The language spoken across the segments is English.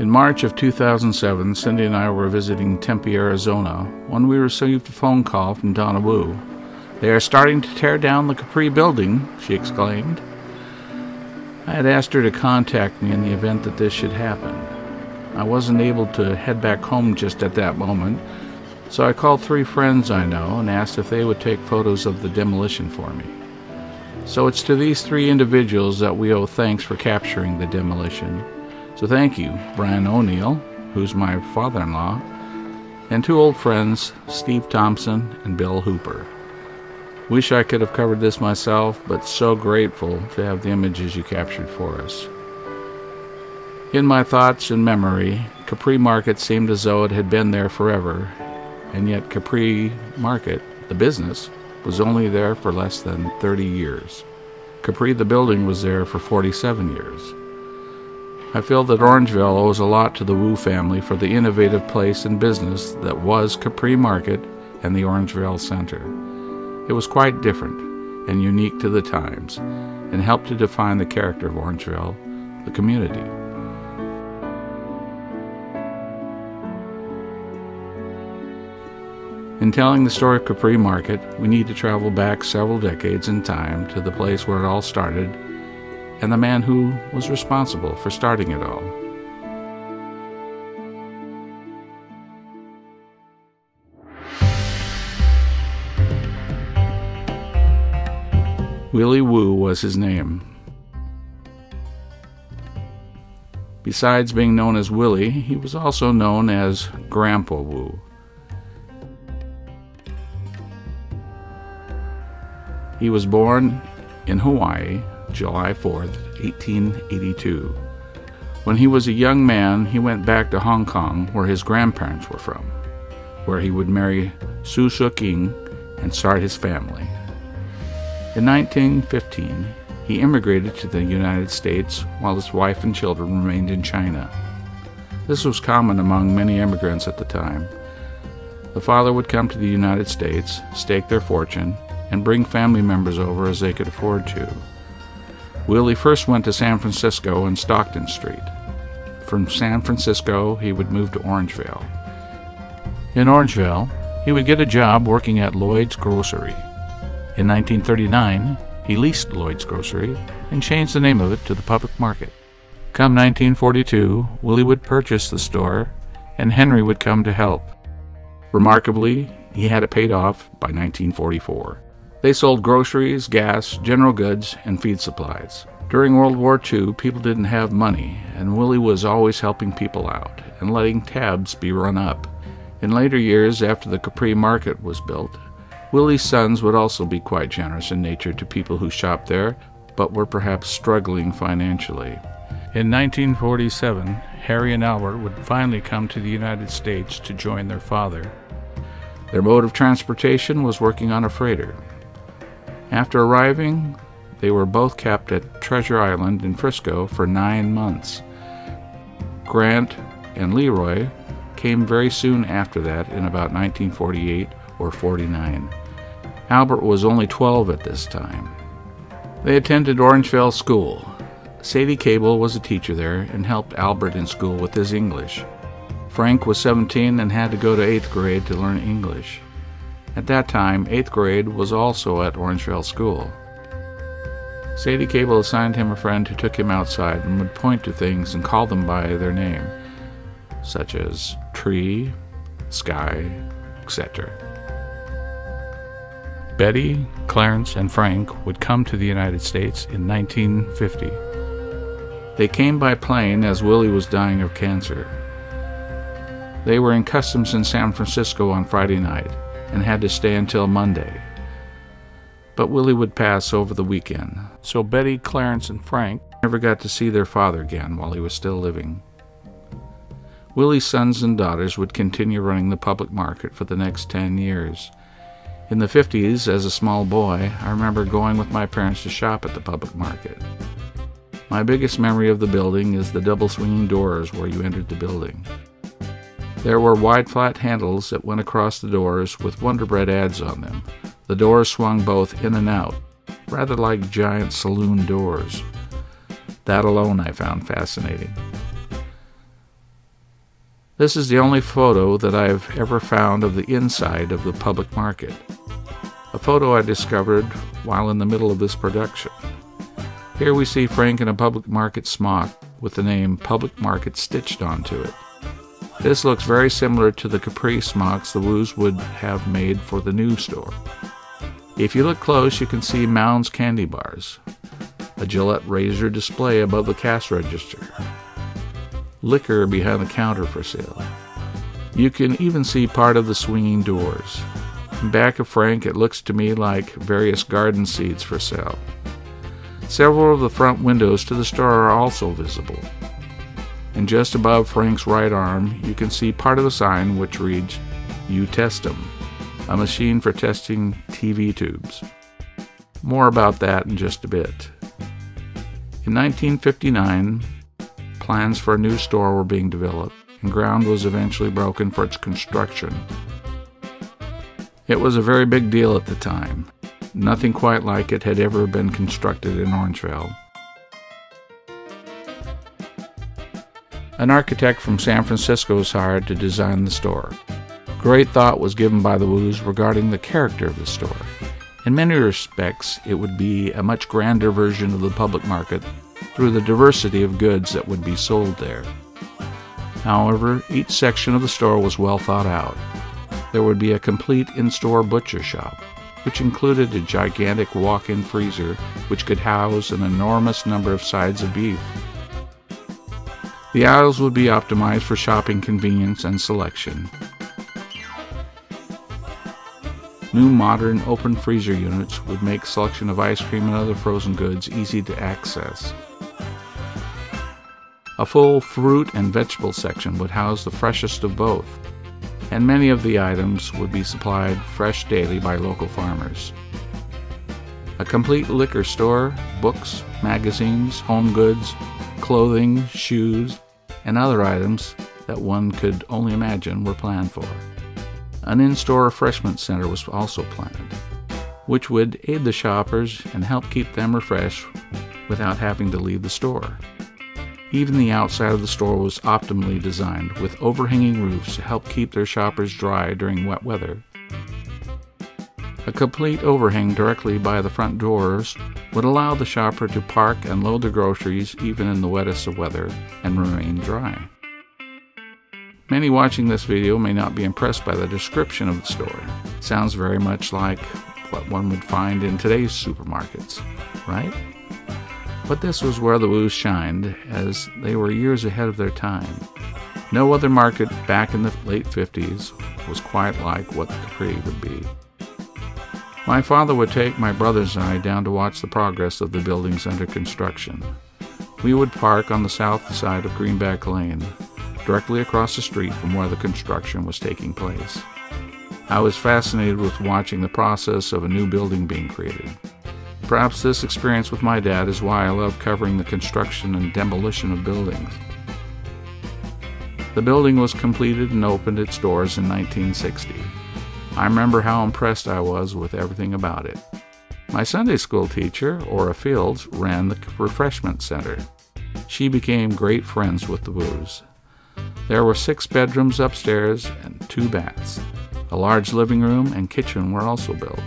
In March of 2007, Cindy and I were visiting Tempe, Arizona, when we received a phone call from Donna Wu. "They are starting to tear down the Capri building," she exclaimed. I had asked her to contact me in the event that this should happen. I wasn't able to head back home just at that moment, so I called 3 friends I know and asked if they would take photos of the demolition for me. So it's to these 3 individuals that we owe thanks for capturing the demolition. So thank you, Brian O'Neill, who's my father-in-law, and 2 old friends, Steve Thompson and Bill Hooper. Wish I could have covered this myself, but so grateful to have the images you captured for us. In my thoughts and memory, Capri Market seemed as though it had been there forever, and yet Capri Market, the business, was only there for less than 30 years. Capri, the building, was there for 47 years. I feel that Orangevale owes a lot to the Wu family for the innovative place and business that was Capri Market and the Orangevale Center. It was quite different and unique to the times, and helped to define the character of Orangevale, the community. In telling the story of Capri Market, we need to travel back several decades in time to the place where it all started, and the man who was responsible for starting it all. Willie Wu was his name. Besides being known as Willie, he was also known as Grandpa Wu. He was born in Hawaii, July 4th, 1882. When he was a young man, he went back to Hong Kong, where his grandparents were from, where he would marry Su Suk-ing and start his family. In 1915, he immigrated to the United States while his wife and children remained in China. This was common among many immigrants at the time. The father would come to the United States, stake their fortune, and bring family members over as they could afford to. Willie first went to San Francisco and Stockton Street. From San Francisco, he would move to Orangevale. In Orangevale, he would get a job working at Lloyd's Grocery. In 1939, he leased Lloyd's Grocery and changed the name of it to the Public Market. Come 1942, Willie would purchase the store, and Henry would come to help. Remarkably, he had it paid off by 1944. They sold groceries, gas, general goods, and feed supplies. During World War II, people didn't have money, and Willie was always helping people out and letting tabs be run up. In later years, after the Capri Market was built, Willie's sons would also be quite generous in nature to people who shopped there, but were perhaps struggling financially. In 1947, Harry and Albert would finally come to the United States to join their father. Their mode of transportation was working on a freighter. After arriving, they were both kept at Treasure Island in Frisco for 9 months. Grant and Leroy came very soon after that in about 1948 or 49. Albert was only 12 at this time. They attended Orangevale School. Sadie Cable was a teacher there and helped Albert in school with his English. Frank was 17 and had to go to 8th grade to learn English. At that time, 8th grade was also at Orangevale School. Sadie Cable assigned him a friend who took him outside and would point to things and call them by their name, such as tree, sky, etc. Betty, Clarence, and Frank would come to the United States in 1950. They came by plane as Willie was dying of cancer. They were in customs in San Francisco on Friday night and had to stay until Monday. But Willie would pass over the weekend, so Betty, Clarence, and Frank never got to see their father again while he was still living. Willie's sons and daughters would continue running the public market for the next 10 years. In the 50s, as a small boy, I remember going with my parents to shop at the public market. My biggest memory of the building is the double swinging doors where you entered the building. There were wide flat handles that went across the doors with Wonder Bread ads on them. The doors swung both in and out, rather like giant saloon doors. That alone I found fascinating. This is the only photo that I've ever found of the inside of the public market. A photo I discovered while in the middle of this production. Here we see Frank in a public market smock with the name Public Market stitched onto it. This looks very similar to the Capri smocks the Woos would have made for the new store. If you look close, you can see Mounds candy bars, a Gillette razor display above the cash register, liquor behind the counter for sale. You can even see part of the swinging doors. In back of Frank, it looks to me like various garden seeds for sale. Several of the front windows to the store are also visible. And just above Frank's right arm, you can see part of the sign which reads, "You Test 'em," a machine for testing TV tubes. More about that in just a bit. In 1959, plans for a new store were being developed, and ground was eventually broken for its construction. It was a very big deal at the time. Nothing quite like it had ever been constructed in Orangevale. An architect from San Francisco was hired to design the store. Great thought was given by the Woos regarding the character of the store. In many respects, it would be a much grander version of the public market through the diversity of goods that would be sold there. However, each section of the store was well thought out. There would be a complete in-store butcher shop, which included a gigantic walk-in freezer which could house an enormous number of sides of beef. The aisles would be optimized for shopping convenience and selection. New modern open freezer units would make selection of ice cream and other frozen goods easy to access. A full fruit and vegetable section would house the freshest of both, and many of the items would be supplied fresh daily by local farmers. A complete liquor store, books, magazines, home goods, clothing, shoes, and other items that one could only imagine were planned for. An in-store refreshment center was also planned, which would aid the shoppers and help keep them refreshed without having to leave the store. Even the outside of the store was optimally designed, with overhanging roofs to help keep their shoppers dry during wet weather. A complete overhang directly by the front doors would allow the shopper to park and load their groceries even in the wettest of weather and remain dry. Many watching this video may not be impressed by the description of the store. It sounds very much like what one would find in today's supermarkets, right? But this was where the Woos shined, as they were years ahead of their time. No other market back in the late 50s was quite like what Capri would be. My father would take my brothers and I down to watch the progress of the buildings under construction. We would park on the south side of Greenback Lane, directly across the street from where the construction was taking place. I was fascinated with watching the process of a new building being created. Perhaps this experience with my dad is why I love covering the construction and demolition of buildings. The building was completed and opened its doors in 1960. I remember how impressed I was with everything about it. My Sunday school teacher, Ora Fields, ran the refreshment center. She became great friends with the Woos. There were 6 bedrooms upstairs and 2 baths. A large living room and kitchen were also built.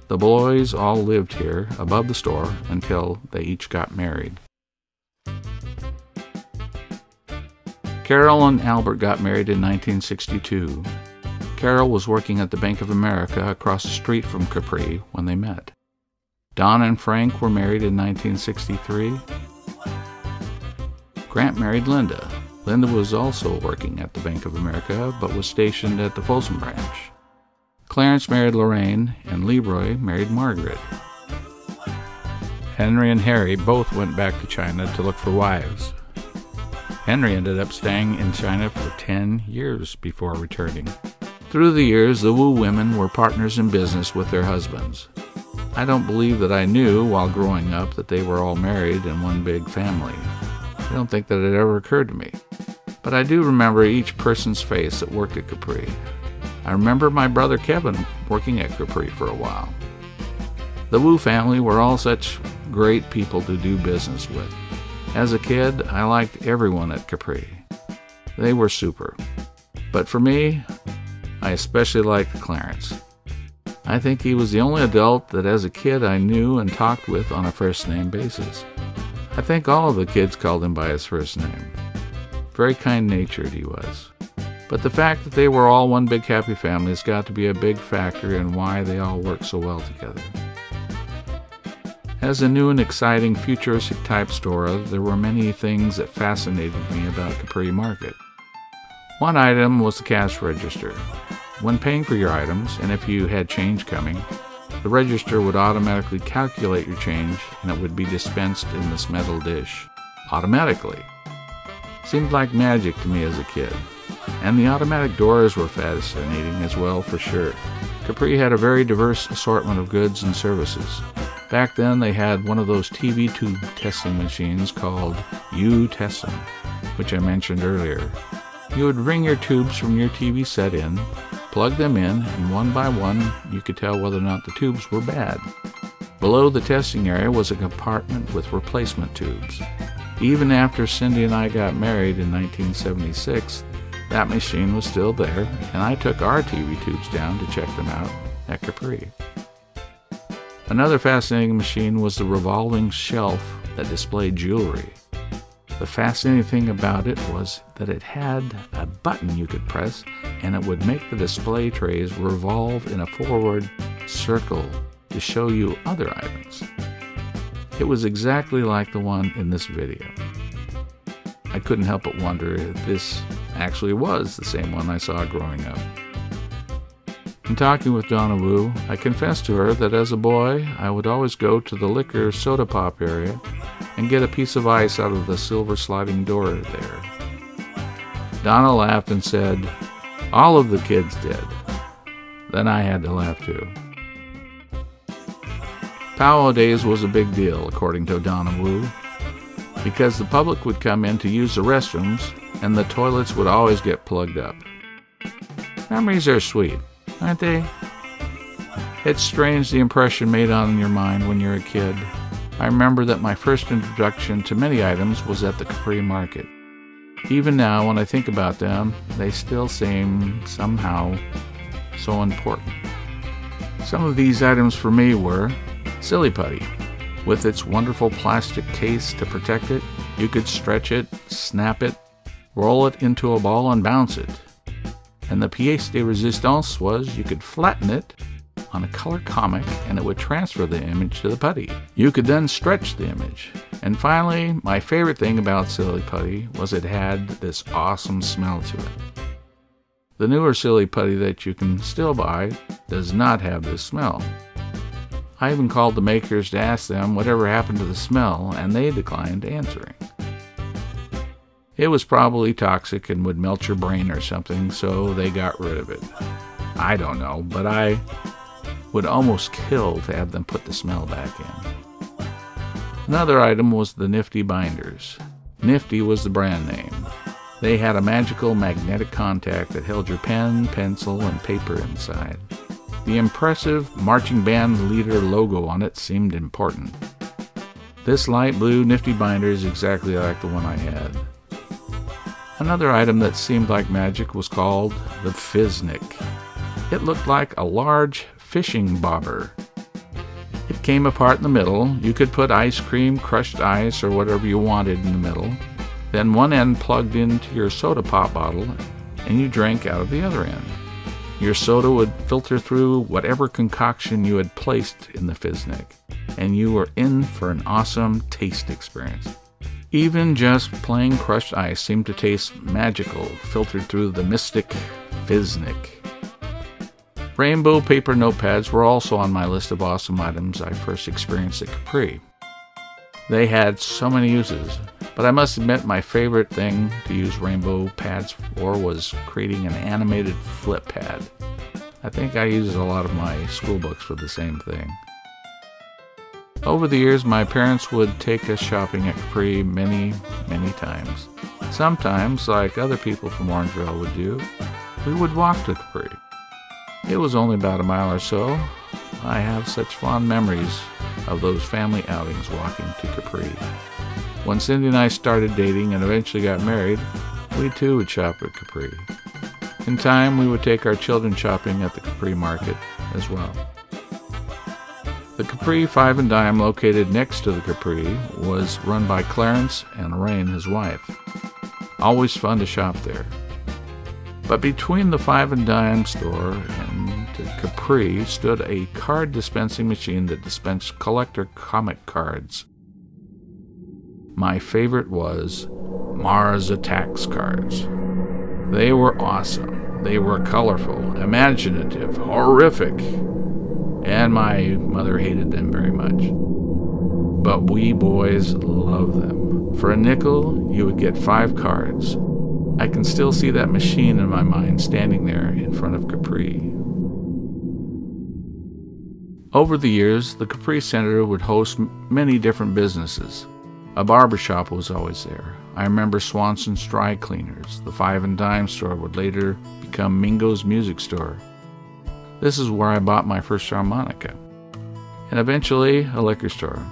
The boys all lived here above the store until they each got married. Carol and Albert got married in 1962. Carol was working at the Bank of America across the street from Capri when they met. Don and Frank were married in 1963. Grant married Linda. Linda was also working at the Bank of America, but was stationed at the Folsom branch. Clarence married Lorraine, and Leroy married Margaret. Henry and Harry both went back to China to look for wives. Henry ended up staying in China for 10 years before returning. Through the years, the Woo women were partners in business with their husbands. I don't believe that I knew while growing up that they were all married in one big family. I don't think that it ever occurred to me. But I do remember each person's face that worked at Capri. I remember my brother Kevin working at Capri for a while. The Woo family were all such great people to do business with. As a kid, I liked everyone at Capri. They were super. But for me, I especially liked Clarence. I think he was the only adult that as a kid I knew and talked with on a first-name basis. I think all of the kids called him by his first name. Very kind-natured he was. But the fact that they were all one big happy family has got to be a big factor in why they all work so well together. As a new and exciting futuristic-type store, there were many things that fascinated me about Capri Market. One item was the cash register. When paying for your items, and if you had change coming, the register would automatically calculate your change and it would be dispensed in this metal dish. Automatically. Seemed like magic to me as a kid. And the automatic doors were fascinating as well, for sure. Capri had a very diverse assortment of goods and services. Back then they had one of those TV tube testing machines called U-Testing, which I mentioned earlier. You would ring your tubes from your TV set in, plug them in, and one by one you could tell whether or not the tubes were bad. Below the testing area was a compartment with replacement tubes. Even after Cindy and I got married in 1976, that machine was still there, and I took our TV tubes down to check them out at Capri. Another fascinating machine was the revolving shelf that displayed jewelry. The fascinating thing about it was that it had a button you could press, and it would make the display trays revolve in a forward circle to show you other items. It was exactly like the one in this video. I couldn't help but wonder if this actually was the same one I saw growing up. In talking with Donna Wu, I confessed to her that as a boy, I would always go to the liquor soda pop area and get a piece of ice out of the silver sliding door there. Donna laughed and said, "All of the kids did." Then I had to laugh too. Powwow Days was a big deal, according to Donna Wu, because the public would come in to use the restrooms and the toilets would always get plugged up. Memories are sweet, aren't they? It's strange the impression made on your mind when you're a kid. I remember that my first introduction to many items was at the Capri Market. Even now, when I think about them, they still seem somehow so important. Some of these items for me were Silly Putty. With its wonderful plastic case to protect it, you could stretch it, snap it, roll it into a ball and bounce it. And the pièce de résistance was you could flatten it on a color comic and it would transfer the image to the putty. You could then stretch the image. And finally, my favorite thing about Silly Putty was it had this awesome smell to it. The newer Silly Putty that you can still buy does not have this smell. I even called the makers to ask them whatever happened to the smell, and they declined answering. It was probably toxic and would melt your brain or something, so they got rid of it. I don't know, but I would almost kill to have them put the smell back in. Another item was the Nifty binders. Nifty was the brand name. They had a magical magnetic contact that held your pen, pencil, and paper inside. The impressive marching band leader logo on it seemed important. This light blue Nifty binder is exactly like the one I had. Another item that seemed like magic was called the Fizznik. It looked like a large fishing bobber. It came apart in the middle. You could put ice cream, crushed ice, or whatever you wanted in the middle. Then one end plugged into your soda pop bottle, and you drank out of the other end. Your soda would filter through whatever concoction you had placed in the Fizznik, and you were in for an awesome taste experience. Even just plain crushed ice seemed to taste magical, filtered through the mystic Fizznik. Rainbow paper notepads were also on my list of awesome items I first experienced at Capri. They had so many uses, but I must admit my favorite thing to use rainbow pads for was creating an animated flip pad. I think I used a lot of my school books for the same thing. Over the years, my parents would take us shopping at Capri many, many times. Sometimes, like other people from Orangevale would do, we would walk to Capri. It was only about a mile or so. I have such fond memories of those family outings walking to Capri. When Cindy and I started dating and eventually got married, we too would shop at Capri. In time, we would take our children shopping at the Capri Market as well. The Capri Five and Dime, located next to the Capri, was run by Clarence and Lorraine, his wife. Always fun to shop there. But between the Five and Dime store and the Capri stood a card dispensing machine that dispensed collector comic cards. My favorite was Mars Attacks cards. They were awesome. They were colorful, imaginative, horrific, and my mother hated them very much. But we boys loved them. For a nickel, you would get 5 cards. I can still see that machine in my mind standing there in front of Capri. Over the years, the Capri Center would host many different businesses. A barber shop was always there. I remember Swanson's Dry Cleaners. The Five and Dime store would later become Mingo's Music Store. This is where I bought my first harmonica. And eventually, a liquor store.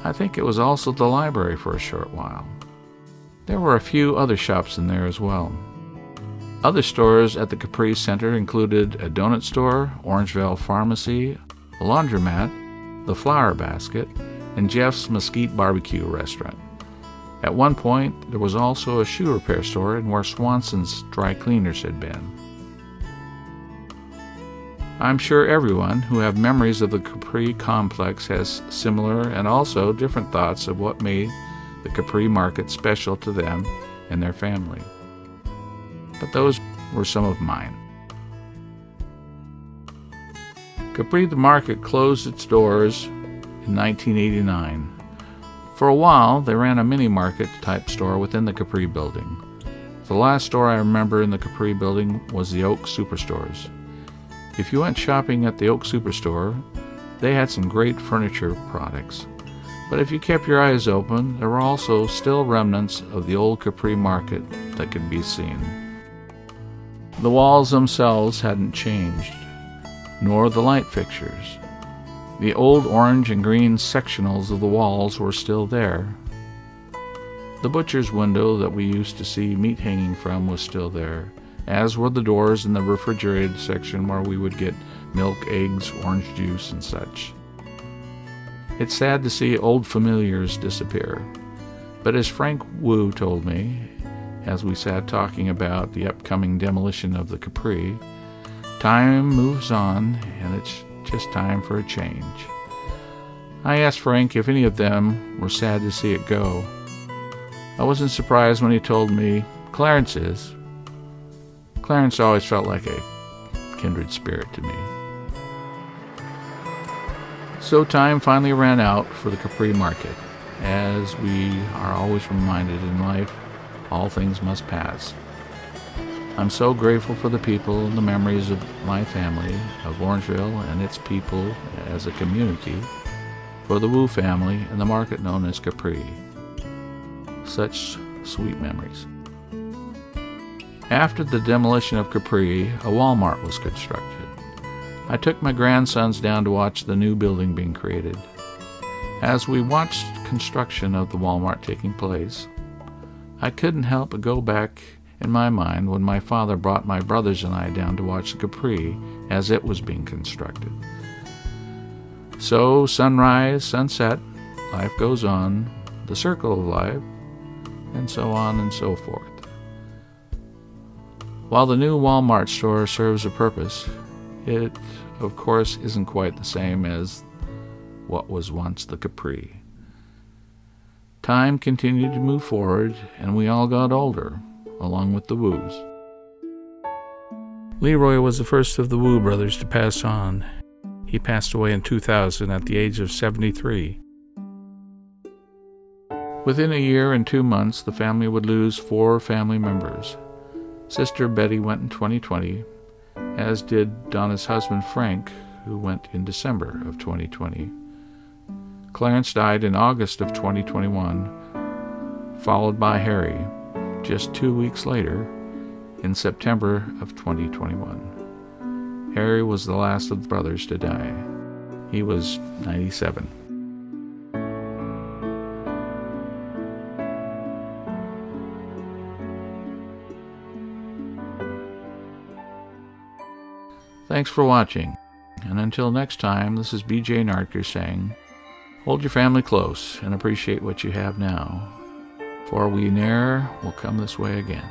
I think it was also the library for a short while. There were a few other shops in there as well. Other stores at the Capri Center included a donut store, Orangevale Pharmacy, a laundromat, the Flower Basket, and Jeff's Mesquite Barbecue restaurant. At one point, there was also a shoe repair store in where Swanson's Dry Cleaners had been. I'm sure everyone who have memories of the Capri complex has similar and also different thoughts of what made the Capri Market special to them and their family. But those were some of mine. Capri the Market closed its doors in 1989. For a while, they ran a mini-market type store within the Capri building. The last store I remember in the Capri building was the Oak Superstores. If you went shopping at the Oak Superstore, they had some great furniture products. But if you kept your eyes open, there were also still remnants of the old Capri Market that could be seen. The walls themselves hadn't changed, nor the light fixtures. The old orange and green sectionals of the walls were still there. The butcher's window that we used to see meat hanging from was still there, as were the doors in the refrigerated section where we would get milk, eggs, orange juice, and such. It's sad to see old familiars disappear, but as Frank Wu told me, as we sat talking about the upcoming demolition of the Capri, time moves on and it's just time for a change. I asked Frank if any of them were sad to see it go. I wasn't surprised when he told me Clarence is. Clarence always felt like a kindred spirit to me. So time finally ran out for the Capri Market. As we are always reminded in life, all things must pass. I'm so grateful for the people and the memories of my family, of Orangevale and its people as a community, for the Wu family and the market known as Capri. Such sweet memories. After the demolition of Capri, a Walmart was constructed. I took my grandsons down to watch the new building being created. As we watched construction of the Walmart taking place, I couldn't help but go back in my mind when my father brought my brothers and I down to watch the Capri as it was being constructed. So, sunrise, sunset, life goes on, the circle of life, and so on and so forth. While the new Walmart store serves a purpose, it, of course, isn't quite the same as what was once the Capri. Time continued to move forward, and we all got older, along with the Wus. Leroy was the first of the Wu brothers to pass on. He passed away in 2000 at the age of 73. Within a year and 2 months, the family would lose 4 family members. Sister Betty went in 2020, as did Donna's husband Frank, who went in December of 2020. Clarence died in August of 2021, followed by Harry, just 2 weeks later, in September of 2021. Harry was the last of the brothers to die. He was 97. Thanks for watching, and until next time, this is B.J. Nartker saying, hold your family close and appreciate what you have now, for we ne'er will come this way again.